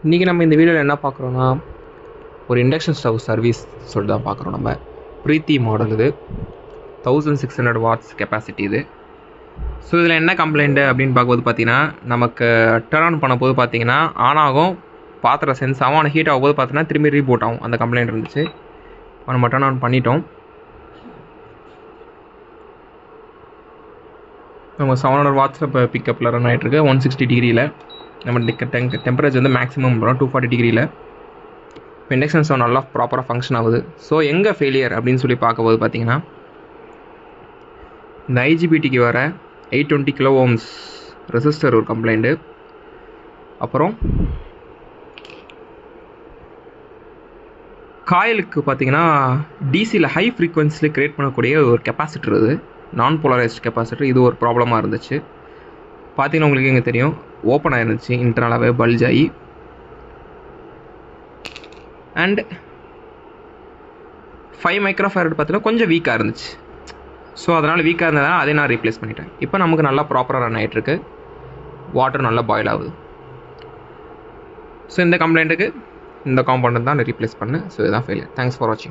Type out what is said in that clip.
இன்றைக்கி நம்ம இந்த வீடியோவில் என்ன பார்க்குறோன்னா, ஒரு இண்டக்ஷன் ஸ்டவ் சர்வீஸ் சொல்லிட்டு தான் பார்க்குறோம். நம்ம ப்ரீத்தி மாடல் இது 1600 வாட்ஸ் கெப்பாசிட்டி இது. ஸோ இதில் என்ன கம்ப்ளைண்ட்டு அப்படின்னு பார்க்கும்போது பார்த்தீங்கன்னா, நமக்கு டர்ன் ஆன் பண்ணும்போது பார்த்தீங்கன்னா ஆன் ஆகும், பாத்திரம் சென்ஸ் ஆகும், ஆனால் ஹீட் ஆகும்போது பார்த்தீங்கன்னா திரும்பி ரீபூட் ஆகும். அந்த கம்ப்ளைண்ட் இருந்துச்சு. நம்ம டர்ன் ஆன் பண்ணிட்டோம். நம்ம 700 வாட்ஸில் இப்போ பிக்கப்பில் ரன் ஆகிட்டுருக்கு. 160 டிகிரியில் நம்ம டெம்பரேச்சர் வந்து மேக்ஸிமம் பண்ணுறோம் 240 டிகிரியில். இப்போ இண்டக்ஷன் ஸ்டவ் நல்லா ப்ராப்பராக ஃபங்க்ஷன் ஆகுது. ஸோ எங்கே ஃபெயிலியர் அப்படின்னு சொல்லி பார்க்கும்போது பார்த்தீங்கன்னா, இந்த ஐஜிபிடிக்கு வர 820 கிலோ ஓம்ஸ் ரெசிஸ்டர் ஒரு கம்ப்ளைண்ட்டு. அப்புறம் காயிலுக்கு பார்த்தீங்கன்னா டிசியில் ஹை ஃப்ரீக்வன்சியில் க்ரியேட் பண்ணக்கூடிய ஒரு கெப்பாசிட்டர், இது நான் போலரைஸ்ட் கெப்பாசிட்டர். இது ஒரு ப்ராப்ளமாக இருந்துச்சு. பார்த்தீங்கன்னா உங்களுக்கு இங்கே தெரியும், ஓப்பன் ஆயிருந்துச்சு இன்டர்னலாகவே பல்ஜ் ஆகி. அண்ட் 5 மைக்ரோஃபாரட் பார்த்தீங்கன்னா கொஞ்சம் வீக்காக இருந்துச்சு. ஸோ அதனால் வீக்காக இருந்ததுனால அதை நான் ரீப்ளேஸ் பண்ணிட்டேன். இப்போ நமக்கு நல்லா ப்ராப்பராக ரன் ஆகிட்டுருக்கு. வாட்டர் நல்லா பாயில் ஆகுது. ஸோ இந்த கம்ப்ளைண்ட்டுக்கு இந்த காம்பவுண்ட் தான் நான் ரீப்ளேஸ் பண்ணேன். ஸோ இதுதான் ஃபெயிலியர். தேங்க்ஸ் ஃபார் வாட்சிங்.